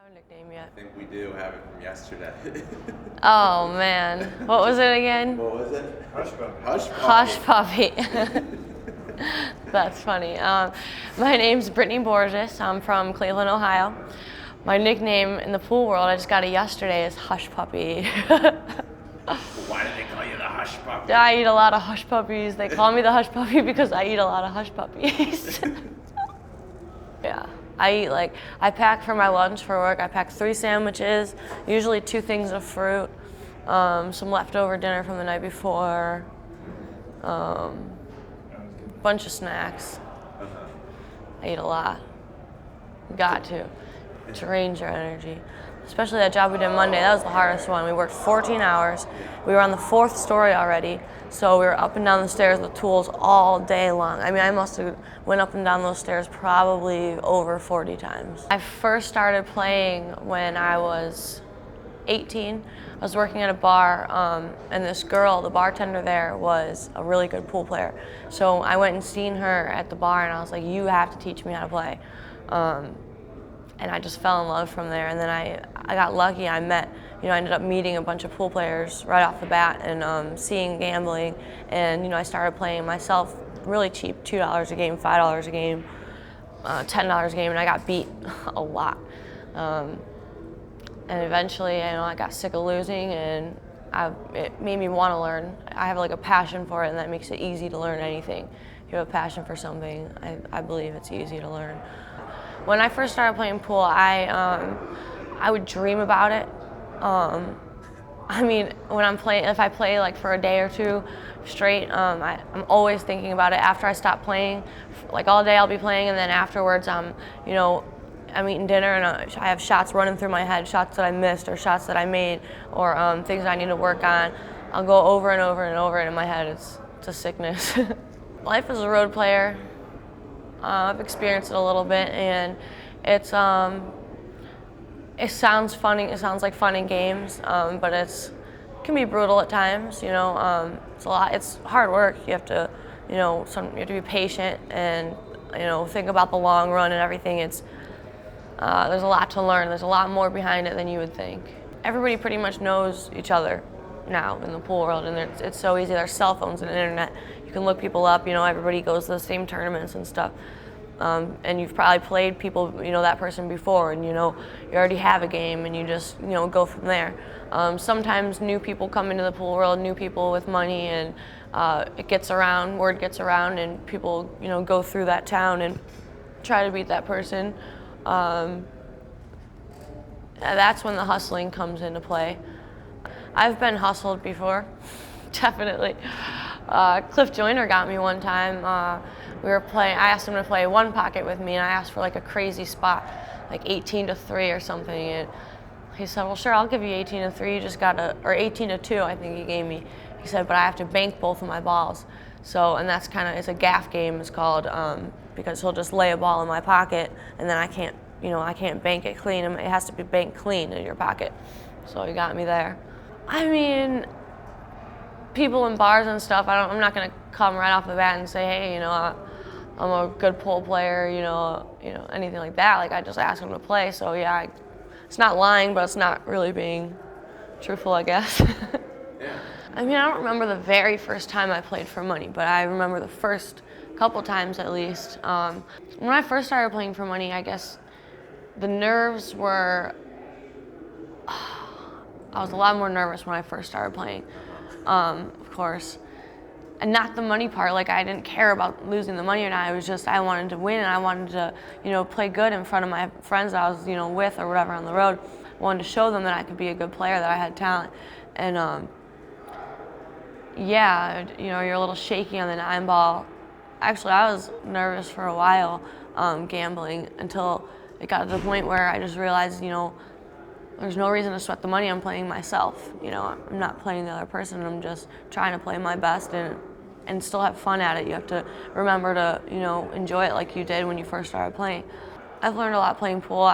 have a nickname yet. I think we do have it from yesterday. Oh man, what was it again? What was it? Hush puppy. Hush puppy. Hush puppy. That's funny. My name's Britney Borges. I'm from Cleveland, Ohio. My nickname in the pool world, I just got it yesterday, is Hush Puppy. Why did they call you the hush puppy? I eat a lot of hush puppies. They call me the Hush Puppy because I eat a lot of hush puppies. Yeah. I pack for my lunch for work. I pack 3 sandwiches, usually 2 things of fruit, some leftover dinner from the night before, bunch of snacks. I eat a lot. Got to drains your energy. Especially that job we did Monday, that was the hardest one. We worked 14 hours. We were on the 4th story already, so we were up and down the stairs with tools all day long. I mean, I must have went up and down those stairs probably over 40 times. I first started playing when I was 18. I was working at a bar, and this girl, the bartender there, was a really good pool player. So I went and seen her at the bar, and I was like, you have to teach me how to play. And I just fell in love from there. And then I got lucky. I ended up meeting a bunch of pool players right off the bat and seeing gambling. And I started playing myself really cheap, $2 a game, $5 a game, $10 a game, and I got beat a lot. And eventually, I got sick of losing, and it made me want to learn. I have a passion for it, and that makes it easy to learn anything. If you have a passion for something, I believe it's easy to learn. When I first started playing pool, I would dream about it. When I'm playing, if I play for a day or 2 straight, I'm always thinking about it. After I stop playing, all day I'll be playing, and then afterwards I'm eating dinner and I have shots running through my head, shots that I missed or shots that I made or things I need to work on. I'll go over and over and over, and in my head it's a sickness. Life as a road player, I've experienced it a little bit, and it sounds funny. It sounds like fun and games, but it can be brutal at times. It's a lot. It's hard work. You have to, you have to be patient and think about the long run and everything. There's a lot to learn. There's a lot more behind it than you would think. Everybody pretty much knows each other now in the pool world, and it's so easy. There's cell phones and internet. You can look people up. Everybody goes to the same tournaments and stuff. And you've probably played people, that person before, and you already have a game, and you just go from there. Sometimes new people come into the pool world, new people with money, and it gets around, word gets around, and people go through that town and try to beat that person. That's when the hustling comes into play. I've been hustled before, definitely. Cliff Joyner got me one time. We were playing. I asked him to play one pocket with me, and I asked for a crazy spot, 18 to 3 or something. And he said, "Well, sure, I'll give you 18 to 3. You just or 18 to 2, I think he gave me." He said, "But I have to bank both of my balls." So, and that's it's a gaff game. It's called because he'll just lay a ball in my pocket, and then I can't bank it clean. It has to be banked clean in your pocket. So he got me there. People in bars and stuff, I'm not gonna come right off the bat and say, hey, I'm a good pool player, anything like that. I just ask them to play. So yeah, it's not lying, but it's not really being truthful, I guess. Yeah. I don't remember the very first time I played for money, but I remember the first couple times at least. When I first started playing for money, I guess the nerves were, I was a lot more nervous when I first started playing. Of course, and not the money part. I didn't care about losing the money or not. It was just I wanted to win, and I wanted to, play good in front of my friends that I was, with or whatever on the road. I wanted to show them that I could be a good player, that I had talent, and you're a little shaky on the 9 ball. Actually, I was nervous for a while gambling until it got to the point where I just realized, there's no reason to sweat the money. I'm playing myself. I'm not playing the other person. I'm just trying to play my best and still have fun at it. You have to remember to, enjoy it like you did when you first started playing. I've learned a lot playing pool.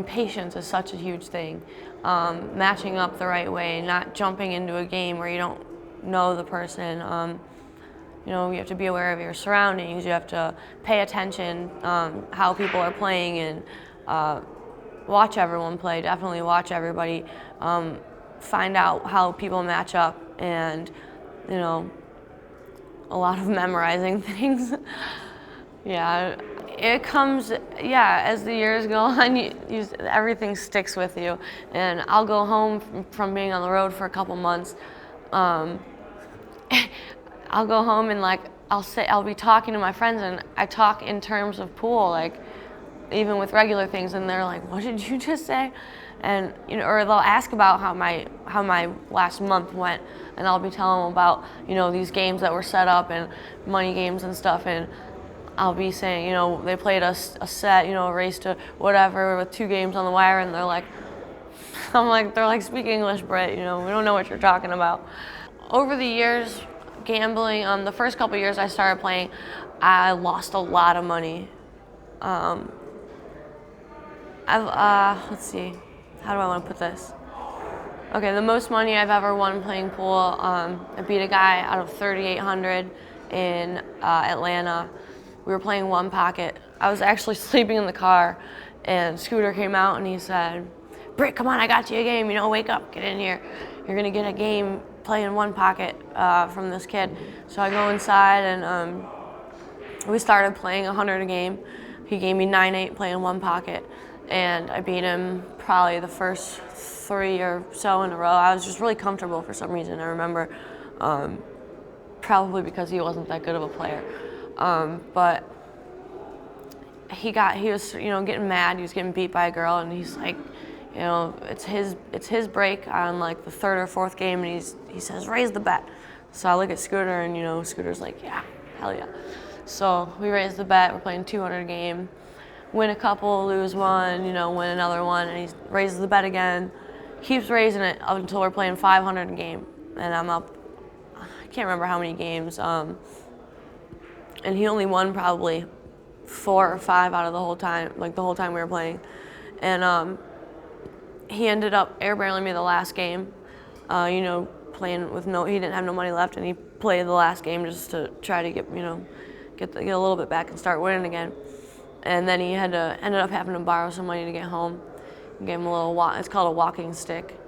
Patience is such a huge thing. Matching up the right way, not jumping into a game where you don't know the person. you have to be aware of your surroundings. You have to pay attention how people are playing and watch everyone play. Definitely watch everybody. Find out how people match up, and a lot of memorizing things. Yeah, it comes. Yeah, as the years go on, everything sticks with you. And I'll go home from being on the road for a couple months. I'll go home and I'll be talking to my friends, and I talk in terms of pool, like even with regular things, and they're like, "What did you just say?" And or they'll ask about how my last month went, and I'll be telling them about these games that were set up and money games and stuff, and I'll be saying they played a set, a race to whatever with 2 games on the wire, and they're like, they're like, "Speak English, Brit. We don't know what you're talking about." Over the years, gambling, the first couple years I started playing, I lost a lot of money. Let's see, how do I want to put this? Okay, the most money I've ever won playing pool, I beat a guy out of 3,800 in Atlanta. We were playing one pocket. I was actually sleeping in the car, and Scooter came out and he said, "Britt, come on, I got you a game. Wake up, get in here. You're gonna get a game playing one pocket from this kid." So I go inside, and we started playing 100 a game. He gave me 9-8 playing one pocket, and I beat him probably the first 3 or so in a row. I was just really comfortable for some reason. I remember, probably because he wasn't that good of a player. But he was getting mad. He was getting beat by a girl, and he's like, it's his break on like the 3rd or 4th game, and he says, "Raise the bet." So I look at Scooter, and Scooter's like, "Yeah, hell yeah." So we raise the bet. We're playing 200 a game, win a couple, lose one, win another one, and he raises the bet again, keeps raising it up until we're playing 500 a game, and I'm up. I can't remember how many games. And he only won probably 4 or 5 out of the whole time, like the whole time we were playing. And he ended up airbarreling me the last game, playing with he didn't have no money left, and he played the last game just to try to get a little bit back and start winning again. And then he ended up having to borrow some money to get home. I gave him a little it's called a walking stick.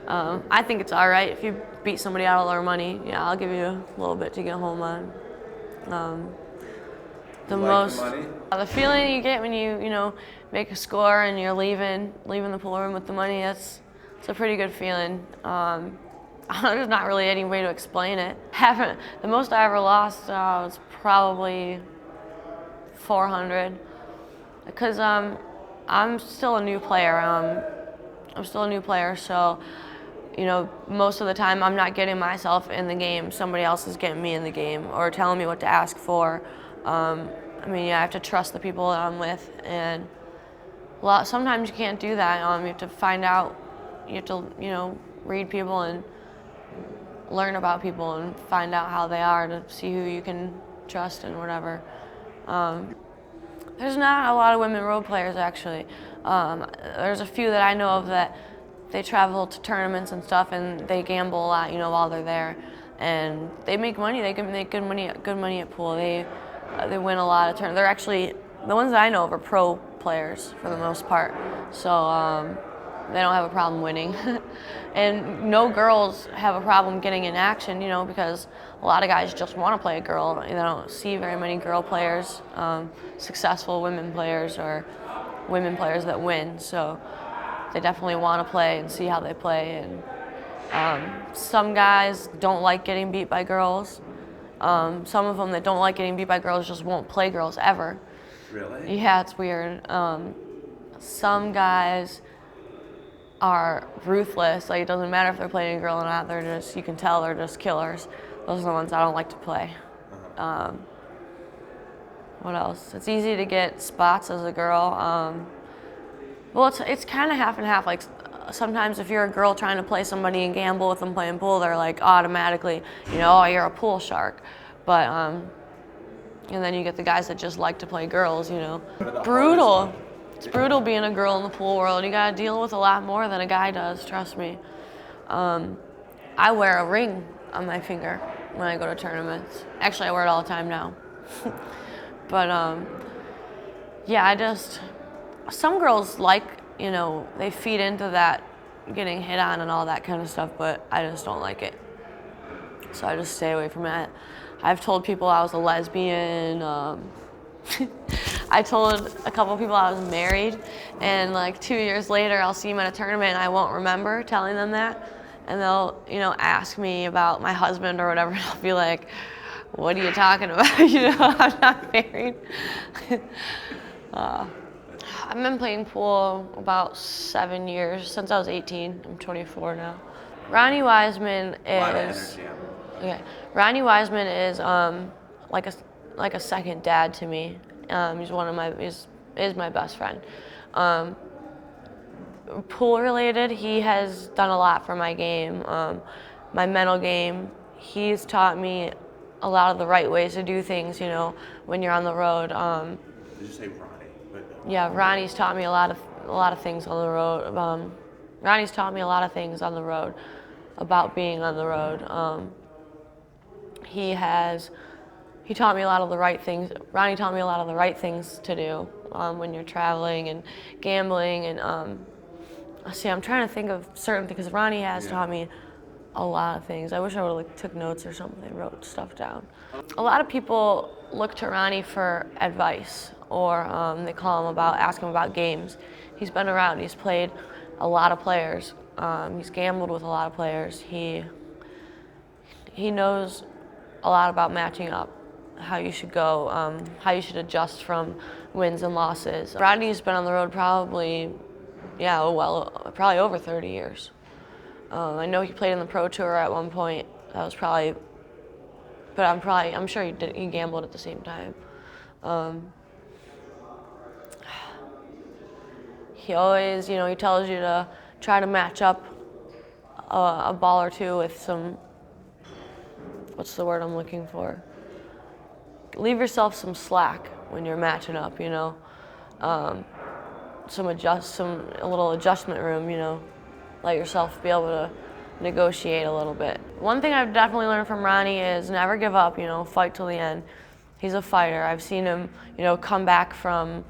I think it's all right if you beat somebody out of their money. I'll give you a little bit to get home on. The feeling you get when you make a score and you're leaving the pool room with the money, it's a pretty good feeling. There's not really any way to explain it. The most I ever lost was probably 400, because I'm still a new player. So most of the time I'm not getting myself in the game. Somebody else is getting me in the game or telling me what to ask for. I have to trust the people that I'm with, and sometimes you can't do that. You have to find out. You have to read people and learn about people and find out how they are to see who you can trust and whatever. There's not a lot of women road players, actually. There's a few that I know of that they travel to tournaments and stuff, and they gamble a lot, while they're there, and they make money. They can make good money at pool. They win a lot of tournaments. They're actually, the ones that I know of are pro players for the most part. So they don't have a problem winning. And no girls have a problem getting in action, because a lot of guys just want to play a girl. They don't see very many girl players, successful women players, or women players that win. So they definitely want to play and see how they play. And some guys don't like getting beat by girls. Some of them that don't like getting beat by girls just won't play girls ever. Really? Yeah, it's weird. Some guys are ruthless. Like, it doesn't matter if they're playing a girl or not. You can tell they're just killers. Those are the ones I don't like to play. What else? It's easy to get spots as a girl. Well, it's kind of half and half. Like, sometimes if you're a girl trying to play somebody and gamble with them playing pool, they're like automatically, oh, you're a pool shark. But and then you get the guys that just like to play girls. Brutal. It's brutal being a girl in the pool world. You gotta deal with a lot more than a guy does, trust me. I wear a ring on my finger. when I go to tournaments. Actually, I wear it all the time now. But yeah, some girls like, they feed into that getting hit on and all that kind of stuff, but I just don't like it. So I just stay away from it. I've told people I was a lesbian. I told a couple people I was married, and like 2 years later, I'll see them at a tournament and I won't remember telling them that. And they'll, ask me about my husband or whatever, and I'll be like, what are you talking about? I'm not married. I've been playing pool about 7 years, since I was 18. I'm 24 now. Ronnie Wiseman is Ronnie Wiseman is like a second dad to me. He's my best friend. Pool related, he has done a lot for my game, my mental game. He's taught me a lot of the right ways to do things, when you're on the road. Did you say Ronnie? Yeah, Ronnie's taught me a lot of things on the road. Ronnie's taught me a lot of things on the road, about being on the road. He taught me a lot of the right things. Ronnie taught me a lot of the right things to do when you're traveling and gambling. And I'm trying to think of certain things, because Ronnie has taught me a lot of things. I wish I would have took notes or something, wrote stuff down. A lot of people look to Ronnie for advice, or they ask him about games. He's been around. He's played a lot of players. He's gambled with a lot of players. He knows a lot about matching up, how you should go, how you should adjust from wins and losses. Rodney's been on the road probably over 30 years. I know he played in the Pro Tour at one point. That was probably, but I'm sure he gambled at the same time. He always, he tells you to try to match up a ball or two with some, what's the word I'm looking for? Leave yourself some slack when you're matching up, a little adjustment room, let yourself be able to negotiate a little bit. One thing I've definitely learned from Ronnie is never give up, fight till the end. He's a fighter. I've seen him, come back from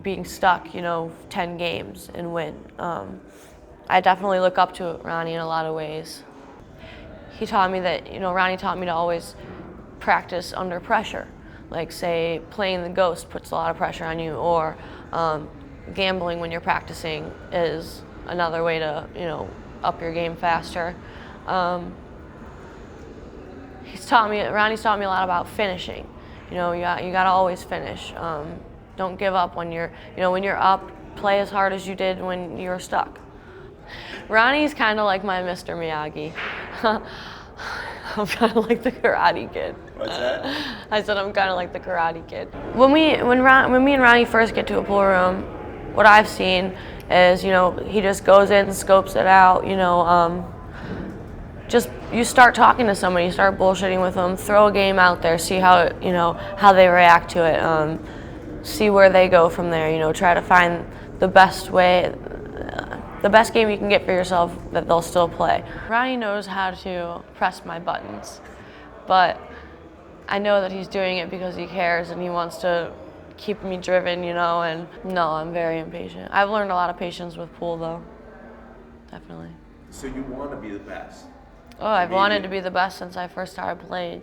being stuck, 10 games and win. I definitely look up to Ronnie in a lot of ways. He taught me that, Ronnie taught me to always practice under pressure. Like, say, playing the ghost puts a lot of pressure on you, or gambling when you're practicing is another way to, up your game faster. Ronnie's taught me a lot about finishing. You gotta always finish. Don't give up when you're up. Play as hard as you did when you were stuck. Ronnie's kind of like my Mr. Miyagi. I'm kind of like the Karate Kid. What's that? I said I'm kind of like the Karate Kid. When me and Ronnie first get to a pool room, what I've seen is, he just goes in and scopes it out. Just you start talking to somebody, you start bullshitting with them, throw a game out there, see how they react to it, see where they go from there. Try to find the best way. The best game you can get for yourself that they'll still play. Ronnie knows how to press my buttons, but I know that he's doing it because he cares and he wants to keep me driven, and no, I'm very impatient. I've learned a lot of patience with pool, though, definitely. So you want to be the best? Oh, I've wanted to be the best since I first started playing.